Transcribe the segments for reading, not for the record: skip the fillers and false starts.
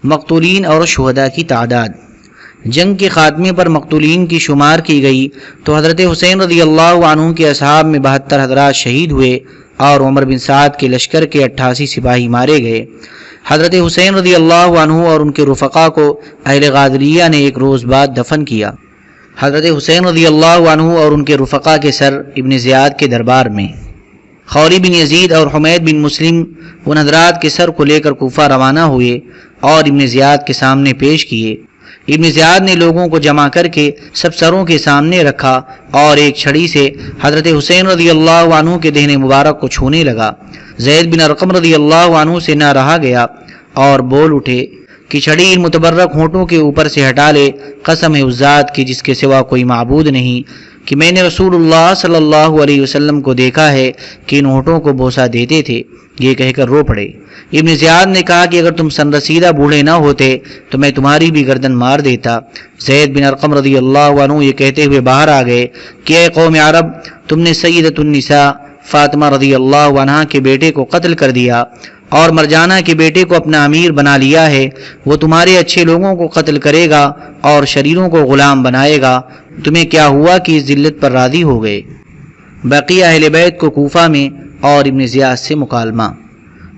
مقتولین اور شہداء کی تعداد۔ جنگ کے خاتمے پر مقتولین کی شمار کی گئی تو حضرت حسین رضی اللہ عنہ کے اصحاب میں 72 حضرات شہید ہوئے اور عمر بن سعد کے لشکر کے 88 سپاہی مارے گئے۔ حضرت حسین رضی اللہ عنہ اور ان کے رفقا کو اہل غادریہ نے ایک روز بعد دفن کیا۔ حضرت حسین رضی اللہ عنہ اور ان کے رفقا کے سر ابن زیاد کے دربار میں۔ خوری بن یزید اور حمید بن مسلم ان حضرات کے سر کو لے کر کوفہ روانہ ہوئے اور ابن زیاد کے سامنے پیش کیے۔ ابن زیاد نے لوگوں کو جمع کر کے سب سروں کے سامنے رکھا اور ایک چھڑی سے حضرت حسین رضی اللہ عنہ کے دہن مبارک کو چھونے لگا۔ زید بن ارقم رضی اللہ عنہ سے نہ رہا گیا اور بول اٹھے کہ چھڑی ان متبرک ہونٹوں کے اوپر سے ہٹا لے، قسم ہے اس ذات کی جس کے سوا کوئی معبود نہیں کہ میں نے رسول اللہ صلی اللہ علیہ وسلم کو دیکھا ہے کہ ان ہونٹوں کو بوسہ دیتے تھے۔ یہ کہہ کر رو پڑے۔ ابن زیاد نے کہا کہ اگر تم سن رسیدہ بوڑھے نہ ہوتے تو میں تمہاری بھی گردن مار دیتا۔ زید بن ارقم رضی اللہ عنہ یہ کہتے ہوئے باہر آ گئے کہ اے قوم عرب، تم نے سیدۃ النساء فاطمہ رضی اللہ عنہا کے بیٹے کو قتل کر دیا اور مرجانہ کے بیٹے کو اپنا امیر بنا لیا ہے۔ وہ تمہارے اچھے لوگوں کو قتل کرے گا اور شریروں کو غلام بنائے گا۔ تمہیں کیا ہوا کہ اس ذلت پر راضی ہو گئے؟ بقیہ اہل بیت کو کوفہ میں اور ابن زیاد سے مکالمہ۔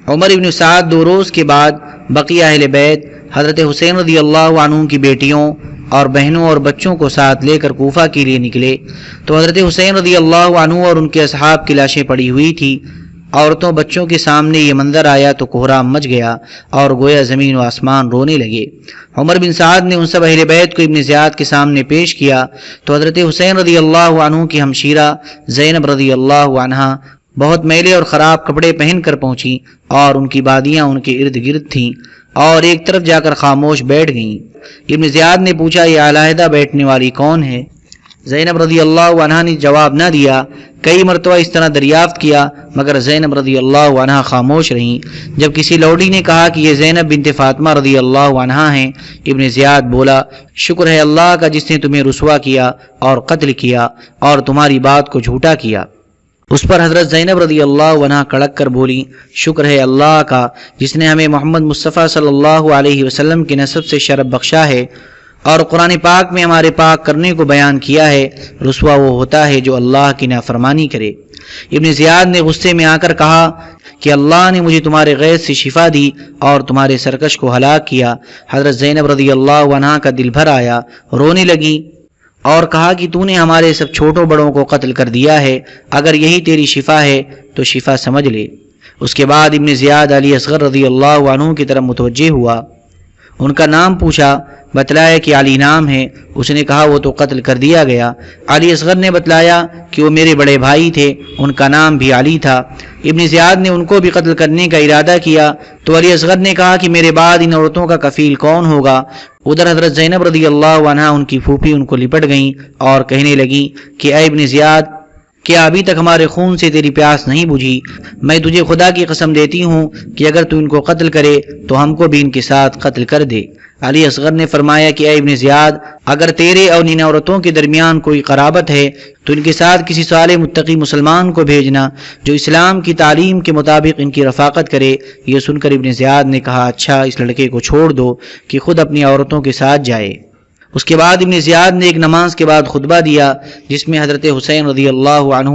عمر ابن سعد 2 روز کے بعد بقیہ اہل بیت حضرت حسین رضی اللہ عنہ کی بیٹیوں اور بہنوں اور بچوں کو ساتھ لے کر کوفہ کے لیے نکلے تو حضرت حسین رضی اللہ عنہ اور ان کے اصحاب کی لاشیں پڑی ہوئی تھی۔ عورتوں بچوں کے سامنے یہ منظر آیا تو کوہرام مچ گیا اور گویا زمین و آسمان رونے لگے۔ عمر بن سعد نے ان سب اہل بیت کو ابن زیاد کے سامنے پیش کیا تو حضرت حسین رضی اللہ عنہ کی ہمشیرہ زینب رضی اللہ عنہا بہت میلے اور خراب کپڑے پہن کر پہنچی اور ان کی بادیاں ان کے ارد گرد تھیں اور ایک طرف جا کر خاموش بیٹھ گئیں۔ ابن زیاد نے پوچھا یہ علیحدہ بیٹھنے والی کون ہے؟ زینب رضی اللہ عنہا نے جواب نہ دیا۔ کئی مرتبہ اس طرح دریافت کیا مگر زینب رضی اللہ عنہا خاموش رہیں۔ جب کسی لوڈی نے کہا کہ یہ زینب بنت فاطمہ رضی اللہ عنہا ہیں، ابن زیاد بولا شکر ہے اللہ کا جس نے تمہیں رسوا کیا اور قتل کیا اور تمہاری بات کو جھوٹا کیا۔ اس پر حضرت زینب رضی اللہ عنہا کڑک کر بولی شکر ہے اللہ کا جس نے ہمیں محمد مصطفیٰ صلی اللہ علیہ وسلم کی نسب سے شرف بخشا ہے اور قرآن پاک میں ہمارے پاک کرنے کو بیان کیا ہے۔ رسوا وہ ہوتا ہے جو اللہ کی نافرمانی کرے۔ ابن زیاد نے غصے میں آ کر کہا کہ اللہ نے مجھے تمہارے غیظ سے شفا دی اور تمہارے سرکش کو ہلاک کیا۔ حضرت زینب رضی اللہ عنہا کا دل بھر آیا، رونے لگی اور کہا کہ تو نے ہمارے سب چھوٹوں بڑوں کو قتل کر دیا ہے، اگر یہی تیری شفا ہے تو شفا سمجھ لے۔ اس کے بعد ابن زیاد علی اصغر رضی اللہ عنہ کی طرف متوجہ ہوا، ان کا نام پوچھا، بتلایا کہ علی نام ہے۔ اس نے کہا وہ تو قتل کر دیا گیا۔ علی اصغر نے بتلایا کہ وہ میرے بڑے بھائی تھے، ان کا نام بھی علی تھا۔ ابن زیاد نے ان کو بھی قتل کرنے کا ارادہ کیا تو علی اصغر نے کہا کہ میرے بعد ان عورتوں کا کفیل کون ہوگا؟ ادھر حضرت زینب رضی اللہ عنہا ان کی پھوپھی ان کو لپٹ گئیں اور کہنے لگی کہ اے ابن زیاد، کیا ابھی تک ہمارے خون سے تیری پیاس نہیں بجھی؟ میں تجھے خدا کی قسم دیتی ہوں کہ اگر تو ان کو قتل کرے تو ہم کو بھی ان کے ساتھ قتل کر دے۔ علی اصغر نے فرمایا کہ اے ابن زیاد، اگر تیرے اور ان عورتوں کے درمیان کوئی قرابت ہے تو ان کے ساتھ کسی صالح متقی مسلمان کو بھیجنا جو اسلام کی تعلیم کے مطابق ان کی رفاقت کرے۔ یہ سن کر ابن زیاد نے کہا اچھا اس لڑکے کو چھوڑ دو کہ خود اپنی عورتوں کے ساتھ جائے۔ اس کے بعد ابن زیاد نے ایک نماز کے بعد خطبہ دیا جس میں حضرت حسین رضی اللہ عنہ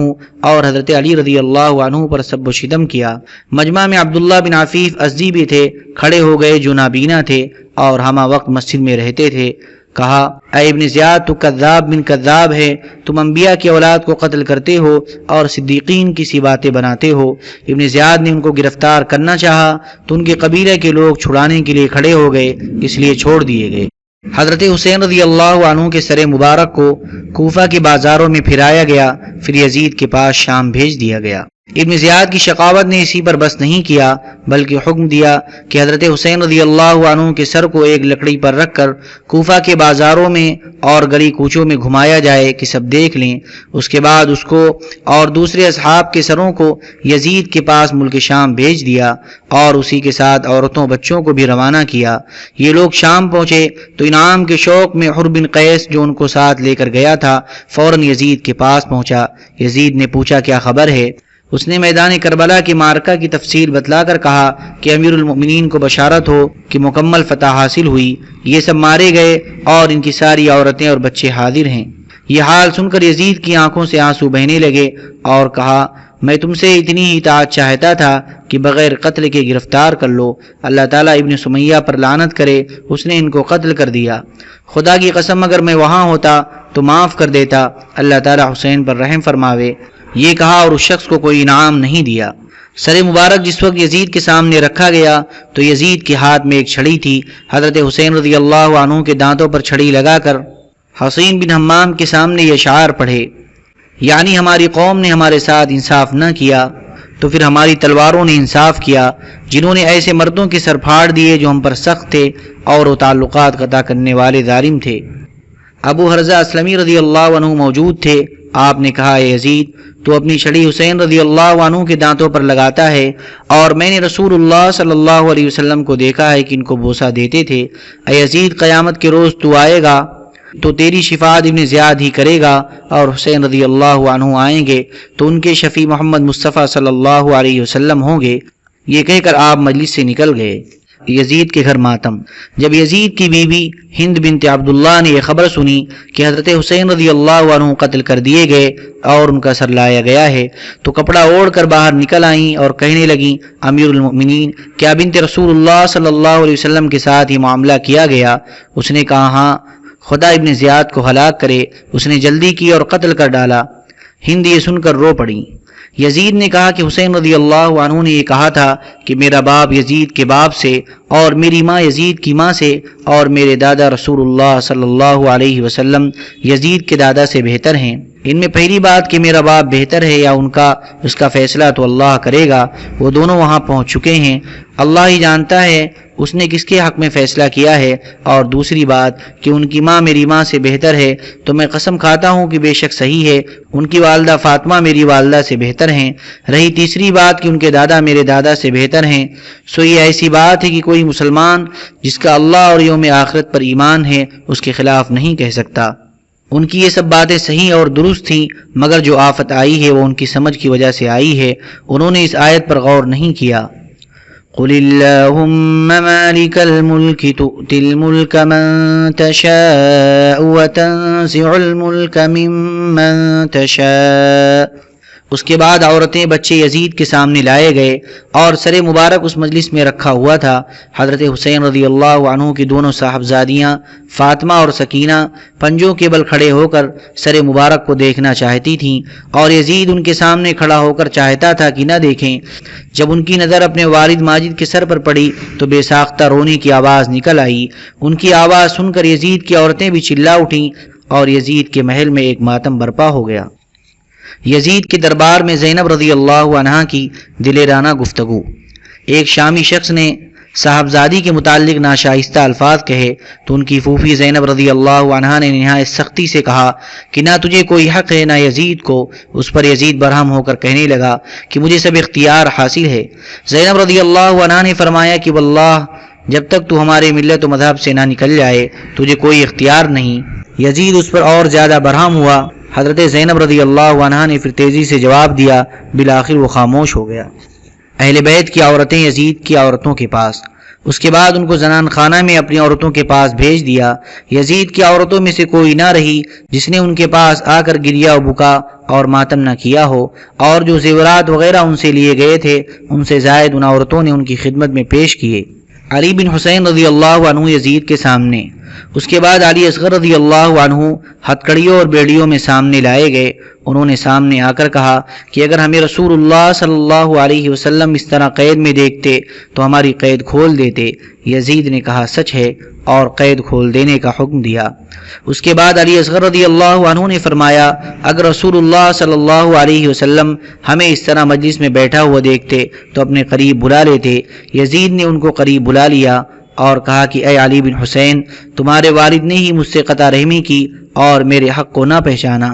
اور حضرت علی رضی اللہ عنہ پر سب و شتم کیا۔ مجمع میں عبداللہ بن عفیف ازدی بھی تھے، کھڑے ہو گئے جو نابینا تھے اور ہمہ وقت مسجد میں رہتے تھے۔ کہا اے ابن زیاد، تو کذاب بن کذاب ہے، تم انبیاء کی اولاد کو قتل کرتے ہو اور صدیقین کی سی باتیں بناتے ہو۔ ابن زیاد نے ان کو گرفتار کرنا چاہا تو ان کے قبیلے کے لوگ چھڑانے کے لیے کھڑے ہو گئے، اس لیے چھوڑ دیے گئے۔ حضرت حسین رضی اللہ عنہ کے سر مبارک کو کوفہ کے بازاروں میں پھرایا گیا، پھر یزید کے پاس شام بھیج دیا گیا۔ ابن زیاد کی شقاوت نے اسی پر بس نہیں کیا بلکہ حکم دیا کہ حضرت حسین رضی اللہ عنہ کے سر کو ایک لکڑی پر رکھ کر کوفہ کے بازاروں میں اور گلی کوچوں میں گھمایا جائے کہ سب دیکھ لیں۔ اس کے بعد اس کو اور دوسرے اصحاب کے سروں کو یزید کے پاس ملک شام بھیج دیا اور اسی کے ساتھ عورتوں بچوں کو بھی روانہ کیا۔ یہ لوگ شام پہنچے تو انعام کے شوق میں حر بن قیس جو ان کو ساتھ لے کر گیا تھا فوراً یزید کے پاس پہنچا۔ یزید نے پوچھا کیا خبر ہے؟ اس نے میدان کربلا کی معرکہ کی تفصیل بتلا کر کہا کہ امیر المؤمنین کو بشارت ہو کہ مکمل فتح حاصل ہوئی، یہ سب مارے گئے اور ان کی ساری عورتیں اور بچے حاضر ہیں۔ یہ حال سن کر یزید کی آنکھوں سے آنسو بہنے لگے اور کہا میں تم سے اتنی ہی اطاعت چاہتا تھا کہ بغیر قتل کے گرفتار کر لو، اللہ تعالیٰ ابن سمیہ پر لعنت کرے، اس نے ان کو قتل کر دیا، خدا کی قسم اگر میں وہاں ہوتا تو معاف کر دیتا، اللہ تعالیٰ حسین پر رحم فرماوے۔ یہ کہا اور اس شخص کو کوئی انعام نہیں دیا۔ سر مبارک جس وقت یزید کے سامنے رکھا گیا تو یزید کے ہاتھ میں ایک چھڑی تھی۔ حضرت حسین رضی اللہ عنہ کے دانتوں پر چھڑی لگا کر حسین بن حمام کے سامنے یہ اشعار پڑھے، یعنی ہماری قوم نے ہمارے ساتھ انصاف نہ کیا تو پھر ہماری تلواروں نے انصاف کیا، جنہوں نے ایسے مردوں کے سر پھاڑ دیے جو ہم پر سخت تھے اور وہ تعلقات قطع کرنے والے ظالم تھے۔ ابو حرزہ اسلمی رضی اللہ عنہ موجود تھے۔ آپ نے کہا اے یزید، تو اپنی چھڑی حسین رضی اللہ عنہ کے دانتوں پر لگاتا ہے اور میں نے رسول اللہ صلی اللہ علیہ وسلم کو دیکھا ہے کہ ان کو بوسہ دیتے تھے۔ اے یزید، قیامت کے روز تو آئے گا تو تیری شفاعت ابن زیاد ہی کرے گا، اور حسین رضی اللہ عنہ آئیں گے تو ان کے شفیع محمد مصطفیٰ صلی اللہ علیہ وسلم ہوں گے۔ یہ کہہ کر آپ مجلس سے نکل گئے۔ یزید کے گھر ماتم۔ جب یزید کی بیوی ہند بنت عبداللہ نے یہ خبر سنی کہ حضرت حسین رضی اللہ عنہ قتل کر دیے گئے اور ان کا سر لایا گیا ہے تو کپڑا اوڑھ کر باہر نکل آئیں اور کہنے لگیں امیر المؤمنین، کیا بنت رسول اللہ صلی اللہ علیہ وسلم کے ساتھ یہ معاملہ کیا گیا؟ اس نے کہا ہاں، خدا ابن زیاد کو ہلاک کرے، اس نے جلدی کی اور قتل کر ڈالا۔ ہند یہ سن کر رو پڑی۔ یزید نے کہا کہ حسین رضی اللہ عنہ نے یہ کہا تھا کہ میرا باپ یزید کے باپ سے اور میری ماں یزید کی ماں سے اور میرے دادا رسول اللہ صلی اللہ علیہ وسلم یزید کے دادا سے بہتر ہیں۔ ان میں پہلی بات کہ میرا باپ بہتر ہے یا ان کا، اس کا فیصلہ تو اللہ کرے گا، وہ دونوں وہاں پہنچ چکے ہیں، اللہ ہی جانتا ہے اس نے کس کے حق میں فیصلہ کیا ہے۔ اور دوسری بات کہ ان کی ماں میری ماں سے بہتر ہے تو میں قسم کھاتا ہوں کہ بے شک صحیح ہے، ان کی والدہ فاطمہ میری والدہ سے بہتر ہیں۔ رہی تیسری بات کہ ان کے دادا میرے دادا سے بہتر ہیں، سو یہ ایسی بات ہے کہ کوئی مسلمان جس کا اللہ اور یوم آخرت پر ایمان ہے اس کے خلاف نہیں کہہ سکتا۔ ان کی یہ سب باتیں صحیح اور درست تھیں، مگر جو آفت آئی ہے وہ ان کی سمجھ کی وجہ سے آئی ہے، انہوں نے اس آیت پر غور نہیں کیا۔ قل اللهم مالك الملك تؤتي الملك من تشاء وتنزع الملك ممن تشاء۔ اس کے بعد عورتیں بچے یزید کے سامنے لائے گئے اور سر مبارک اس مجلس میں رکھا ہوا تھا۔ حضرت حسین رضی اللہ عنہ کی دونوں صاحبزادیاں فاطمہ اور سکینہ پنجوں کے بل کھڑے ہو کر سر مبارک کو دیکھنا چاہتی تھیں اور یزید ان کے سامنے کھڑا ہو کر چاہتا تھا کہ نہ دیکھیں۔ جب ان کی نظر اپنے والد ماجد کے سر پر پڑی تو بے ساختہ رونے کی آواز نکل آئی۔ ان کی آواز سن کر یزید کی عورتیں بھی چلا اٹھیں اور یزید کے محل میں ایک ماتم برپا ہو گیا۔ یزید کے دربار میں زینب رضی اللہ عنہا کی دلیرانہ گفتگو۔ ایک شامی شخص نے صاحبزادی کے متعلق ناشائستہ الفاظ کہے تو ان کی پھوپھی زینب رضی اللہ عنہا نے نہایت سختی سے کہا کہ نہ تجھے کوئی حق ہے نہ یزید کو۔ اس پر یزید برہم ہو کر کہنے لگا کہ مجھے سب اختیار حاصل ہے۔ زینب رضی اللہ عنہا نے فرمایا کہ واللہ جب تک تو ہمارے ملت و مذہب سے نہ نکل جائے تجھے کوئی اختیار نہیں۔ یزید اس پر اور زیادہ برہم ہوا۔ حضرت زینب رضی اللہ عنہا نے پھر تیزی سے جواب دیا، بالآخر وہ خاموش ہو گیا۔ اہل بیت کی عورتیں یزید کی عورتوں کے پاس، اس کے بعد ان کو زنان خانہ میں اپنی عورتوں کے پاس بھیج دیا۔ یزید کی عورتوں میں سے کوئی نہ رہی جس نے ان کے پاس آ کر گریا و بکا اور ماتم نہ کیا ہو، اور جو زیورات وغیرہ ان سے لیے گئے تھے ان سے زائد ان عورتوں نے ان کی خدمت میں پیش کیے۔ علی بن حسین رضی اللہ عنہ یزید کے سامنے، اس کے بعد علی اصغر رضی اللہ عنہ ہتھکڑیوں اور بیڑیوں میں سامنے لائے گئے۔ انہوں نے سامنے آ کر کہا کہ اگر ہمیں رسول اللہ صلی اللہ علیہ وسلم اس طرح قید میں دیکھتے تو ہماری قید کھول دیتے۔ یزید نے کہا سچ ہے اور قید کھول دینے کا حکم دیا۔ اس کے بعد علی اصغر رضی اللہ عنہ نے فرمایا اگر رسول اللہ صلی اللہ علیہ وسلم ہمیں اس طرح مجلس میں بیٹھا ہوا دیکھتے تو اپنے قریب بلا لیتے۔ یزید نے ان کو قریب بلا لیا اور کہا کہ اے علی بن حسین، تمہارے والد نے ہی مجھ سے قطع رحمی کی اور میرے حق کو نہ پہچانا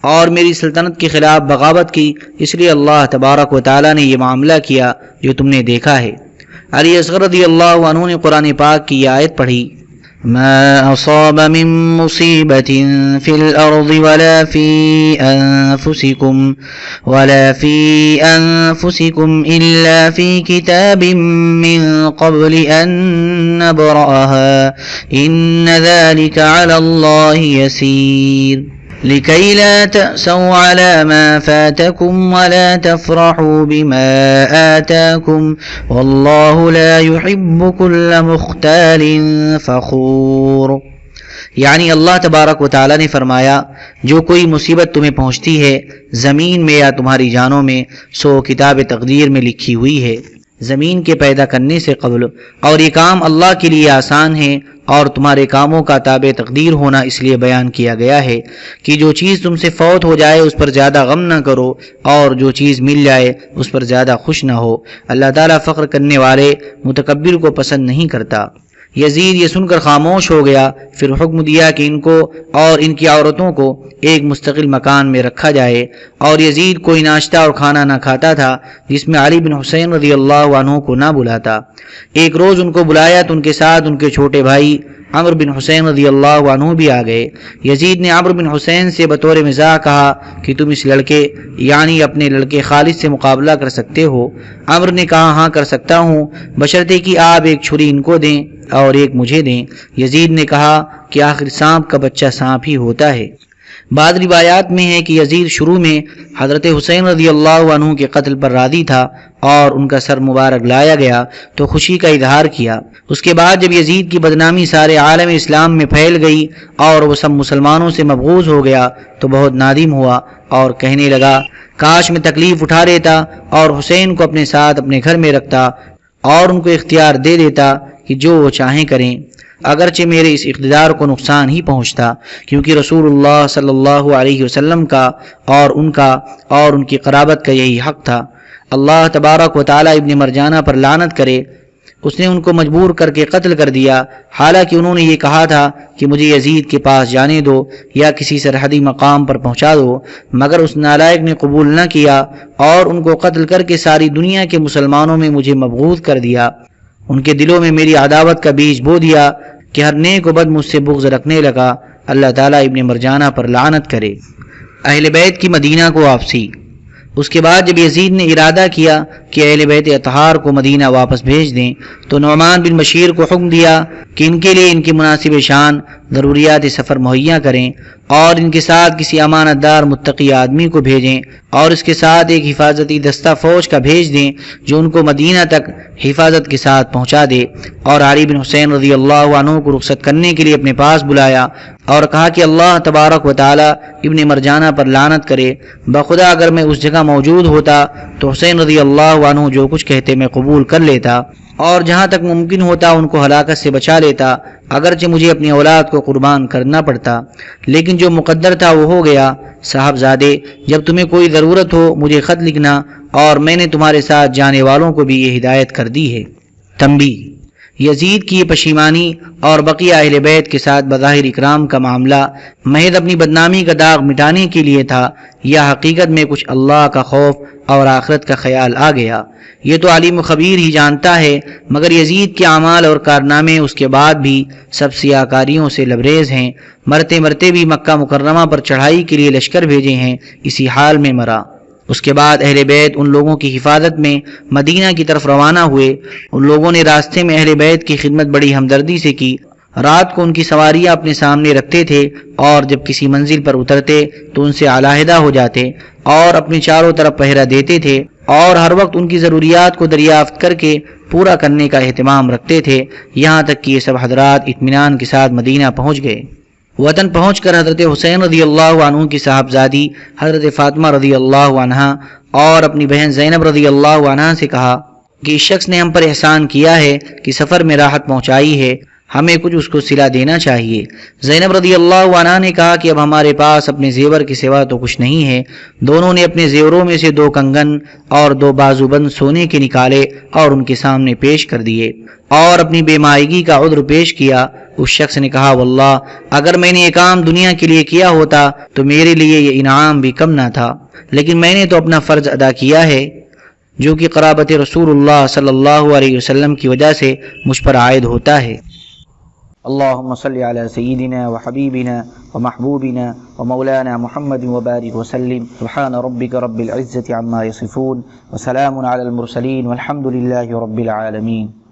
اور میری سلطنت کے خلاف بغاوت کی، اس لیے اللہ تبارک و تعالی نے یہ معاملہ کیا جو تم نے دیکھا ہے۔ علی اصغر رضی اللہ عنہ نے قرآن پاک کی یہ آیت پڑھی، ما أصاب من مصيبة في الأرض ولا في أنفسكم إلا في كتاب من قبل أن نبرأها إن ذلك على الله يسير لكي لا تأسوا على ما فاتكم ولا تفرحوا بما آتاكم والله لا يحب كل مختال فخور. یعنی اللہ تبارک و تعالیٰ نے فرمایا جو کوئی مصیبت تمہیں پہنچتی ہے زمین میں یا تمہاری جانوں میں سو کتاب تقدیر میں لکھی ہوئی ہے زمین کے پیدا کرنے سے قبل، اور یہ کام اللہ کے لیے آسان ہے اور تمہارے کاموں کا تابع تقدیر ہونا اس لیے بیان کیا گیا ہے کہ جو چیز تم سے فوت ہو جائے اس پر زیادہ غم نہ کرو اور جو چیز مل جائے اس پر زیادہ خوش نہ ہو. اللہ تعالیٰ فخر کرنے والے متکبر کو پسند نہیں کرتا. یزید یہ سن کر خاموش ہو گیا، پھر حکم دیا کہ ان کو اور ان کی عورتوں کو ایک مستقل مکان میں رکھا جائے، اور یزید کوئی ناشتہ اور کھانا نہ کھاتا تھا جس میں علی بن حسین رضی اللہ عنہ کو نہ بلاتا. ایک روز ان کو بلایا تو ان کے ساتھ ان کے چھوٹے بھائی عمرو بن حسین رضی اللہ عنہ بھی آ گئے. یزید نے عمرو بن حسین سے بطور مزاح کہا کہ تم اس لڑکے یعنی اپنے لڑکے خالد سے مقابلہ کر سکتے ہو؟ عمرو نے کہا ہاں کر سکتا ہوں، بشرطے کہ آپ ایک چھری ان کو دیں اور ایک مجھے دیں. یزید نے کہا کہ آخر سانپ کا بچہ سانپ ہی ہوتا ہے. بعض روایات میں ہے کہ یزید شروع میں حضرت حسین رضی اللہ عنہ کے قتل پر راضی تھا اور ان کا سر مبارک لایا گیا تو خوشی کا اظہار کیا. اس کے بعد جب یزید کی بدنامی سارے عالم اسلام میں پھیل گئی اور وہ سب مسلمانوں سے مبغوض ہو گیا تو بہت نادم ہوا اور کہنے لگا کاش میں تکلیف اٹھا لیتا اور حسین کو اپنے ساتھ اپنے گھر میں رکھتا اور ان کو اختیار دے دیتا کہ جو وہ چاہیں کریں، اگرچہ میرے اس اقتدار کو نقصان ہی پہنچتا، کیونکہ رسول اللہ صلی اللہ علیہ وسلم کا اور ان کی قرابت کا یہی حق تھا. اللہ تبارک و تعالی ابن مرجانہ پر لعنت کرے، اس نے ان کو مجبور کر کے قتل کر دیا، حالانکہ انہوں نے یہ کہا تھا کہ مجھے یزید کے پاس جانے دو یا کسی سرحدی مقام پر پہنچا دو، مگر اس نالائق نے قبول نہ کیا اور ان کو قتل کر کے ساری دنیا کے مسلمانوں میں مجھے مبغوض کر دیا. ان کے دلوں میں میری عداوت کا بیج بو دیا کہ ہر نیک و بد مجھ سے بغض رکھنے لگا. اللہ تعالیٰ ابن مرجانہ پر لعنت کرے. اہل بیت کی مدینہ کو واپسی. اس کے بعد جب یزید نے ارادہ کیا کہ اہل بیت اطہار کو مدینہ واپس بھیج دیں تو نعمان بن بشیر کو حکم دیا کہ ان کے لیے ان کی مناسب شان ضروریات سفر مہیا کریں اور ان کے ساتھ کسی امانت دار متقی آدمی کو بھیجیں اور اس کے ساتھ ایک حفاظتی دستہ فوج کا بھیج دیں جو ان کو مدینہ تک حفاظت کے ساتھ پہنچا دے. اور علی بن حسین رضی اللہ عنہ کو رخصت کرنے کے لیے اپنے پاس بلایا اور کہا کہ اللہ تبارک و تعالی ابن مرجانہ پر لعنت کرے، بخدا اگر میں اس جگہ موجود ہوتا تو حسین رضی اللہ عنہ جو کچھ کہتے میں قبول کر لیتا اور جہاں تک ممکن ہوتا ان کو ہلاکت سے بچا لیتا، اگرچہ مجھے اپنی اولاد کو قربان کرنا پڑتا، لیکن جو مقدر تھا وہ ہو گیا. صاحبزادے جب تمہیں کوئی ضرورت ہو مجھے خط لکھنا، اور میں نے تمہارے ساتھ جانے والوں کو بھی یہ ہدایت کر دی ہے. تنبیہ: یزید کی یہ پشیمانی اور بقیہ اہل بیت کے ساتھ بظاہر اکرام کا معاملہ محض اپنی بدنامی کا داغ مٹانے کے لیے تھا یا حقیقت میں کچھ اللہ کا خوف اور آخرت کا خیال آ گیا؟ یہ تو عالم و خبیر ہی جانتا ہے، مگر یزید کے اعمال اور کارنامے اس کے بعد بھی سب سیاکاریوں سے لبریز ہیں. مرتے مرتے بھی مکہ مکرمہ پر چڑھائی کے لیے لشکر بھیجے ہیں، اسی حال میں مرا. اس کے بعد اہل بیت ان لوگوں کی حفاظت میں مدینہ کی طرف روانہ ہوئے. ان لوگوں نے راستے میں اہل بیت کی خدمت بڑی ہمدردی سے کی. رات کو ان کی سواریاں اپنے سامنے رکھتے تھے اور جب کسی منزل پر اترتے تو ان سے علیحدہ ہو جاتے اور اپنے چاروں طرف پہرا دیتے تھے اور ہر وقت ان کی ضروریات کو دریافت کر کے پورا کرنے کا اہتمام رکھتے تھے، یہاں تک کہ یہ سب حضرات اطمینان کے ساتھ مدینہ پہنچ گئے. وطن پہنچ کر حضرت حسین رضی اللہ عنہ کی صاحبزادی حضرت فاطمہ رضی اللہ عنہا اور اپنی بہن زینب رضی اللہ عنہا سے کہا کہ اس شخص نے ہم پر احسان کیا ہے کہ سفر میں راحت پہنچائی ہے، ہمیں کچھ اس کو صلہ دینا چاہیے. زینب رضی اللہ عنہا نے کہا کہ اب ہمارے پاس اپنے زیور کے سوا تو کچھ نہیں ہے. دونوں نے اپنے زیوروں میں سے 2 کنگن اور 2 بازوبند سونے کے نکالے اور ان کے سامنے پیش کر دیے اور اپنی بے مائگی کا عذر پیش کیا. اس شخص نے کہا واللہ اگر میں نے یہ کام دنیا کے لیے کیا ہوتا تو میرے لیے یہ انعام بھی کم نہ تھا، لیکن میں نے تو اپنا فرض ادا کیا ہے جو کہ قرابت رسول اللہ صلی اللہ علیہ وسلم کی وجہ سے مجھ پر عائد ہوتا ہے. اللهم صل على سيدنا وحبيبنا ومحبوبنا ومولانا محمد وبارك وسلم. سبحان ربك رب العزة عما يصفون وسلام على المرسلين والحمد لله رب العالمين.